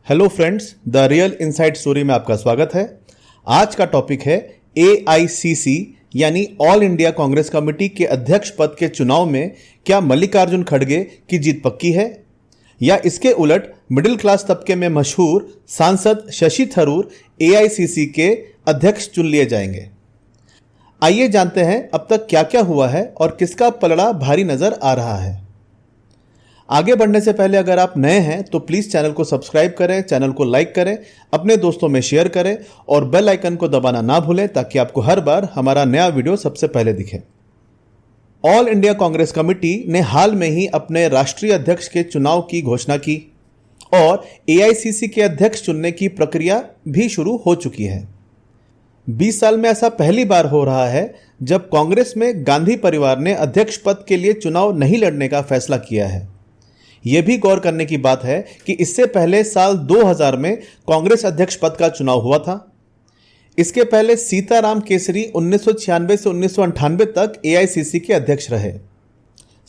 Hello friends, the real inside story में आपका स्वागत है। आज का टॉपिक है AICC यानी ऑल इंडिया कांग्रेस कमेटी के अध्यक्ष पद के चुनाव में क्या मल्लिकार्जुन खड़गे की जीत पक्की है या इसके उलट मिडिल क्लास तबके में मशहूर सांसद शशि थरूर AICC के अध्यक्ष चुन लिए जाएंगे। आइए जानते हैं अब तक क्या क्या हुआ है और किसका पलड़ा भारी नजर आ रहा है। आगे बढ़ने से पहले अगर आप नए हैं तो प्लीज चैनल को सब्सक्राइब करें, चैनल को लाइक करें, अपने दोस्तों में शेयर करें और बेल आइकन को दबाना ना भूलें ताकि आपको हर बार हमारा नया वीडियो सबसे पहले दिखे। ऑल इंडिया कांग्रेस कमेटी ने हाल में ही अपने राष्ट्रीय अध्यक्ष के चुनाव की घोषणा की और AICC के अध्यक्ष चुनने की प्रक्रिया भी शुरू हो चुकी है। 20 साल में ऐसा पहली बार हो रहा है जब कांग्रेस में गांधी परिवार ने अध्यक्ष पद के लिए चुनाव नहीं लड़ने का फैसला किया है। यह भी गौर करने की बात है कि इससे पहले साल 2000 में कांग्रेस अध्यक्ष पद का चुनाव हुआ था। इसके पहले सीताराम केसरी 1996 से 1998 तक AICC के अध्यक्ष रहे।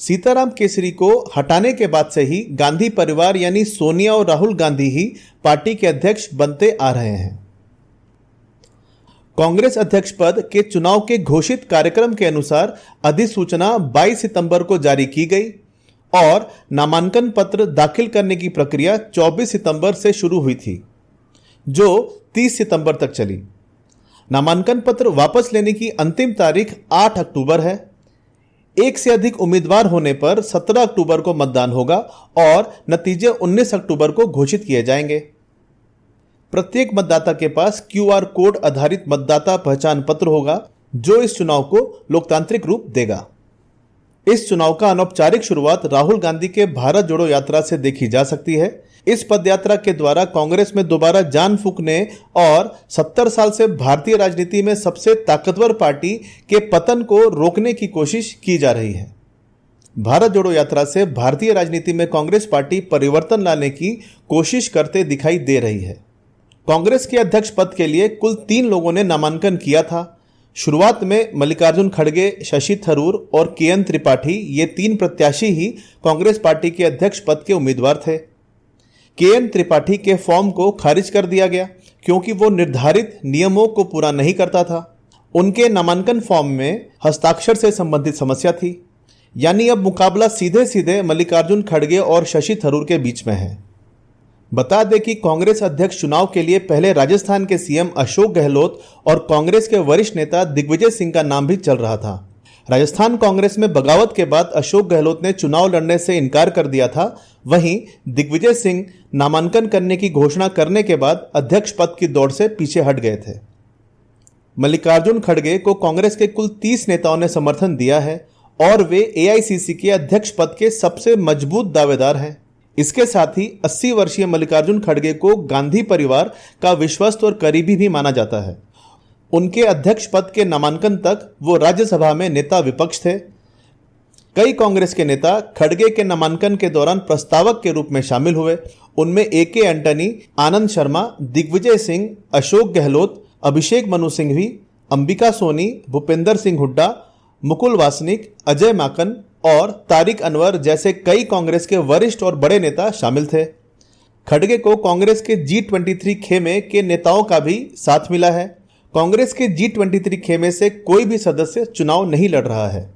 सीताराम केसरी को हटाने के बाद से ही गांधी परिवार यानी सोनिया और राहुल गांधी ही पार्टी के अध्यक्ष बनते आ रहे हैं। कांग्रेस अध्यक्ष पद के चुनाव के घोषित कार्यक्रम के अनुसार अधिसूचना 22 सितंबर को जारी की गई और नामांकन पत्र दाखिल करने की प्रक्रिया 24 सितंबर से शुरू हुई थी, जो 30 सितंबर तक चली। नामांकन पत्र वापस लेने की अंतिम तारीख 8 अक्टूबर है। एक से अधिक उम्मीदवार होने पर 17 अक्टूबर को मतदान होगा और नतीजे 19 अक्टूबर को घोषित किए जाएंगे। प्रत्येक मतदाता के पास QR कोड आधारित मतदाता पहचान पत्र होगा, जो इस चुनाव को लोकतांत्रिक रूप देगा। इस चुनाव का अनौपचारिक शुरुआत राहुल गांधी के भारत जोड़ो यात्रा से देखी जा सकती है। इस पदयात्रा के द्वारा कांग्रेस में दोबारा जान फूंकने और 70 साल से भारतीय राजनीति में सबसे ताकतवर पार्टी के पतन को रोकने की कोशिश की जा रही है। भारत जोड़ो यात्रा से भारतीय राजनीति में कांग्रेस पार्टी परिवर्तन लाने की कोशिश करते दिखाई दे रही है। कांग्रेस के अध्यक्ष पद के लिए कुल 3 लोगों ने नामांकन किया था। शुरुआत में मल्लिकार्जुन खड़गे, शशि थरूर और KN त्रिपाठी, ये 3 प्रत्याशी ही कांग्रेस पार्टी के अध्यक्ष पद के उम्मीदवार थे। KN त्रिपाठी के फॉर्म को खारिज कर दिया गया क्योंकि वो निर्धारित नियमों को पूरा नहीं करता था। उनके नामांकन फॉर्म में हस्ताक्षर से संबंधित समस्या थी। यानी अब मुकाबला सीधे सीधे मल्लिकार्जुन खड़गे और शशि थरूर के बीच में है। बता दें कि कांग्रेस अध्यक्ष चुनाव के लिए पहले राजस्थान के CM अशोक गहलोत और कांग्रेस के वरिष्ठ नेता दिग्विजय सिंह का नाम भी चल रहा था। राजस्थान कांग्रेस में बगावत के बाद अशोक गहलोत ने चुनाव लड़ने से इनकार कर दिया था। वहीं दिग्विजय सिंह नामांकन करने की घोषणा करने के बाद अध्यक्ष पद की दौड़ से पीछे हट गए थे। मल्लिकार्जुन खड़गे को कांग्रेस के कुल 30 नेताओं ने समर्थन दिया है और वे AICC के अध्यक्ष पद के सबसे मजबूत दावेदार हैं। इसके साथ ही 80 वर्षीय मल्लिकार्जुन खड़गे को गांधी परिवार का विश्वस्त और करीबी भी माना जाता है। उनके अध्यक्ष पद के नामांकन तक वो राज्यसभा में नेता विपक्ष थे। कई कांग्रेस के नेता खड़गे के नामांकन के दौरान प्रस्तावक के रूप में शामिल हुए। उनमें AK एंटनी, आनंद शर्मा, दिग्विजय सिंह, अशोक गहलोत, अभिषेक मनु सिंघवी, अंबिका सोनी, भूपेंद्र सिंह हुड्डा, मुकुल वासनिक, अजय माकन और तारिक अनवर जैसे कई कांग्रेस के वरिष्ठ और बड़े नेता शामिल थे। खड़गे को कांग्रेस के G23 खेमे के नेताओं का भी साथ मिला है। कांग्रेस के G23 खेमे से कोई भी सदस्य चुनाव नहीं लड़ रहा है।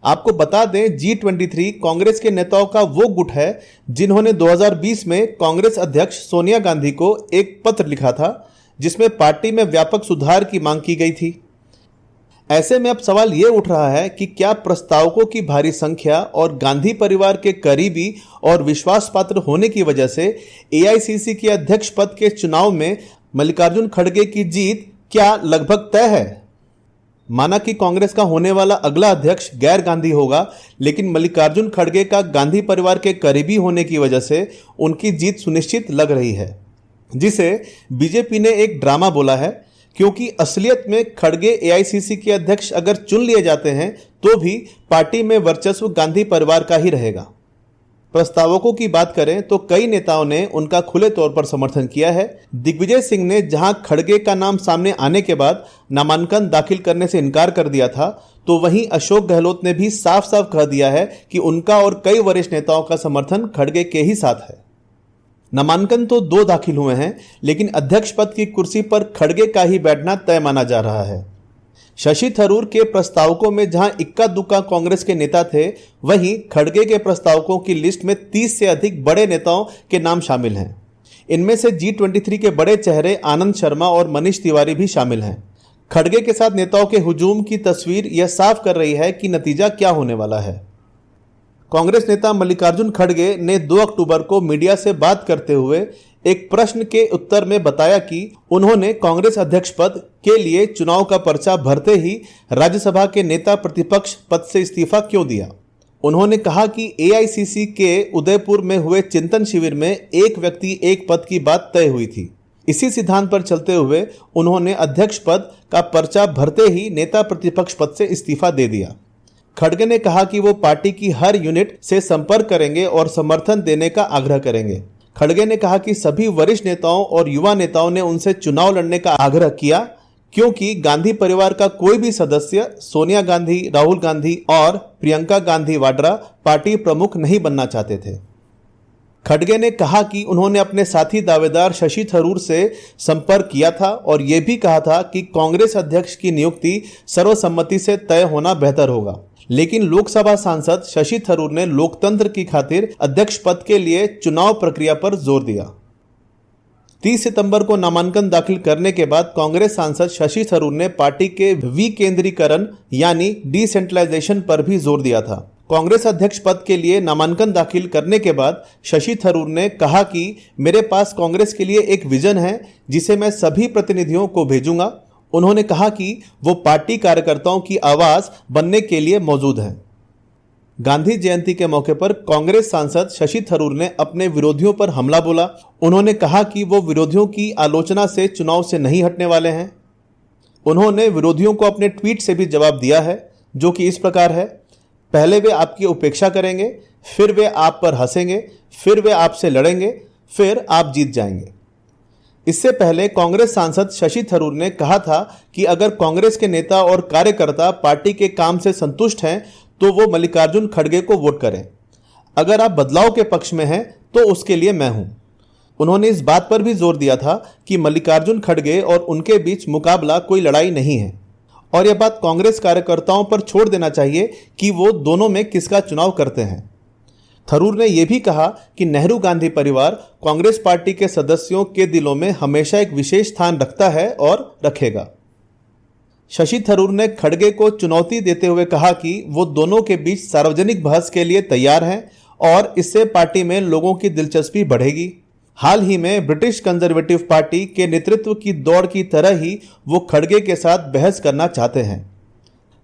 आपको बता दें, G23 कांग्रेस के नेताओं का वो गुट है जिन्होंने 2020 में कांग्रेस अध्यक्ष सोनिया गांधी को एक पत्र लिखा था जिसमें पार्टी में व्यापक सुधार की मांग की गई थी। ऐसे में अब सवाल ये उठ रहा है कि क्या प्रस्तावकों की भारी संख्या और गांधी परिवार के करीबी और विश्वास पात्र होने की वजह से AICC के अध्यक्ष पद के चुनाव में मल्लिकार्जुन खड़गे की जीत क्या लगभग तय है। माना कि कांग्रेस का होने वाला अगला अध्यक्ष गैर गांधी होगा, लेकिन मल्लिकार्जुन खड़गे का गांधी परिवार के करीबी होने की वजह से उनकी जीत सुनिश्चित लग रही है, जिसे बीजेपी ने एक ड्रामा बोला है, क्योंकि असलियत में खड़गे AICC के अध्यक्ष अगर चुन लिए जाते हैं तो भी पार्टी में वर्चस्व गांधी परिवार का ही रहेगा। प्रस्तावकों की बात करें तो कई नेताओं ने उनका खुले तौर पर समर्थन किया है। दिग्विजय सिंह ने जहां खड़गे का नाम सामने आने के बाद नामांकन दाखिल करने से इनकार कर दिया था, तो वहीं अशोक गहलोत ने भी साफ साफ कह दिया है कि उनका और कई वरिष्ठ नेताओं का समर्थन खड़गे के ही साथ है। नामांकन तो 2 दाखिल हुए हैं, लेकिन अध्यक्ष पद की कुर्सी पर खड़गे का ही बैठना तय माना जा रहा है। शशि थरूर के प्रस्तावकों में जहां इक्का दुक्का कांग्रेस के नेता थे, वहीं खड़गे के प्रस्तावकों की लिस्ट में 30 से अधिक बड़े नेताओं के नाम शामिल हैं। इनमें से G23 के बड़े चेहरे आनंद शर्मा और मनीष तिवारी भी शामिल हैं। खड़गे के साथ नेताओं के हुजूम की तस्वीर यह साफ कर रही है कि नतीजा क्या होने वाला है। कांग्रेस नेता मल्लिकार्जुन खड़गे ने 2 अक्टूबर को मीडिया से बात करते हुए एक प्रश्न के उत्तर में बताया कि उन्होंने कांग्रेस अध्यक्ष पद के लिए चुनाव का पर्चा भरते ही राज्यसभा के नेता प्रतिपक्ष पद से इस्तीफा क्यों दिया। उन्होंने कहा कि AICC के उदयपुर में हुए चिंतन शिविर में एक व्यक्ति एक पद की बात तय हुई थी। इसी सिद्धांत पर चलते हुए उन्होंने अध्यक्ष पद का पर्चा भरते ही नेता प्रतिपक्ष पद से इस्तीफा दे दिया। खड़गे ने कहा कि वो पार्टी की हर यूनिट से संपर्क करेंगे और समर्थन देने का आग्रह करेंगे। खड़गे ने कहा कि सभी वरिष्ठ नेताओं और युवा नेताओं ने उनसे चुनाव लड़ने का आग्रह किया, क्योंकि गांधी परिवार का कोई भी सदस्य सोनिया गांधी, राहुल गांधी और प्रियंका गांधी वाड्रा पार्टी प्रमुख नहीं बनना चाहते थे। खड़गे ने कहा कि उन्होंने अपने साथी दावेदार शशि थरूर से संपर्क किया था और यह भी कहा था कि कांग्रेस अध्यक्ष की नियुक्ति सर्वसम्मति से तय होना बेहतर होगा, लेकिन लोकसभा सांसद शशि थरूर ने लोकतंत्र की खातिर अध्यक्ष पद के लिए चुनाव प्रक्रिया पर जोर दिया। 30 सितंबर को नामांकन दाखिल करने के बाद कांग्रेस सांसद शशि थरूर ने पार्टी के विकेंद्रीकरण यानी डिसेंट्रलाइजेशन पर भी जोर दिया था। कांग्रेस अध्यक्ष पद के लिए नामांकन दाखिल करने के बाद शशि थरूर ने कहा कि मेरे पास कांग्रेस के लिए एक विजन है जिसे मैं सभी प्रतिनिधियों को भेजूंगा। उन्होंने कहा कि वो पार्टी कार्यकर्ताओं की आवाज बनने के लिए मौजूद हैं। गांधी जयंती के मौके पर कांग्रेस सांसद शशि थरूर ने अपने विरोधियों पर हमला बोला। उन्होंने कहा कि वो विरोधियों की आलोचना से चुनाव से नहीं हटने वाले हैं। उन्होंने विरोधियों को अपने ट्वीट से भी जवाब दिया है, जो कि इस प्रकार है: पहले वे आपकी उपेक्षा करेंगे, फिर वे आप पर हंसेंगे, फिर वे आपसे लड़ेंगे, फिर आप जीत जाएंगे। इससे पहले कांग्रेस सांसद शशि थरूर ने कहा था कि अगर कांग्रेस के नेता और कार्यकर्ता पार्टी के काम से संतुष्ट हैं तो वो मल्लिकार्जुन खड़गे को वोट करें। अगर आप बदलाव के पक्ष में हैं तो उसके लिए मैं हूं। उन्होंने इस बात पर भी जोर दिया था कि मल्लिकार्जुन खड़गे और उनके बीच मुकाबला कोई लड़ाई नहीं है और यह बात कांग्रेस कार्यकर्ताओं पर छोड़ देना चाहिए कि वो दोनों में किसका चुनाव करते हैं। थरूर ने यह भी कहा कि नेहरू गांधी परिवार कांग्रेस पार्टी के सदस्यों के दिलों में हमेशा एक विशेष स्थान रखता है और रखेगा। शशि थरूर ने खड़गे को चुनौती देते हुए कहा कि वो दोनों के बीच सार्वजनिक बहस के लिए तैयार हैं और इससे पार्टी में लोगों की दिलचस्पी बढ़ेगी। हाल ही में ब्रिटिश कंजर्वेटिव पार्टी के नेतृत्व की दौड़ की तरह ही वो खड़गे के साथ बहस करना चाहते हैं,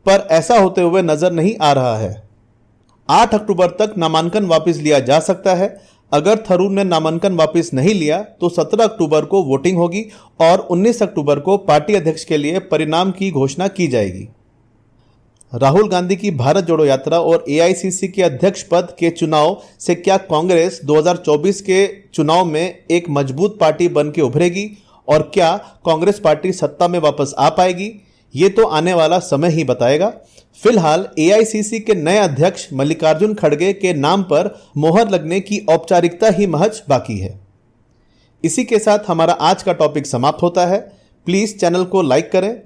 पर ऐसा होते हुए नजर नहीं आ रहा है। 8 अक्टूबर तक नामांकन वापस लिया जा सकता है। अगर थरूर ने नामांकन वापस नहीं लिया तो 17 अक्टूबर को वोटिंग होगी और 19 अक्टूबर को पार्टी अध्यक्ष के लिए परिणाम की घोषणा की जाएगी। राहुल गांधी की भारत जोड़ो यात्रा और AICC के अध्यक्ष पद के चुनाव से क्या कांग्रेस 2024 के चुनाव में एक मजबूत पार्टी बन के उभरेगी और क्या कांग्रेस पार्टी सत्ता में वापस आ पाएगी, ये तो आने वाला समय ही बताएगा। फिलहाल AICC के नए अध्यक्ष मल्लिकार्जुन खड़गे के नाम पर मोहर लगने की औपचारिकता ही महज बाकी है। इसी के साथ हमारा आज का टॉपिक समाप्त होता है। प्लीज चैनल को लाइक करें,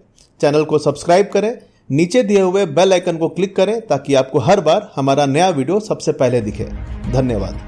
चैनल को सब्सक्राइब करें, नीचे दिए हुए बेल आइकन को क्लिक करें ताकि आपको हर बार हमारा नया वीडियो सबसे पहले दिखे। धन्यवाद।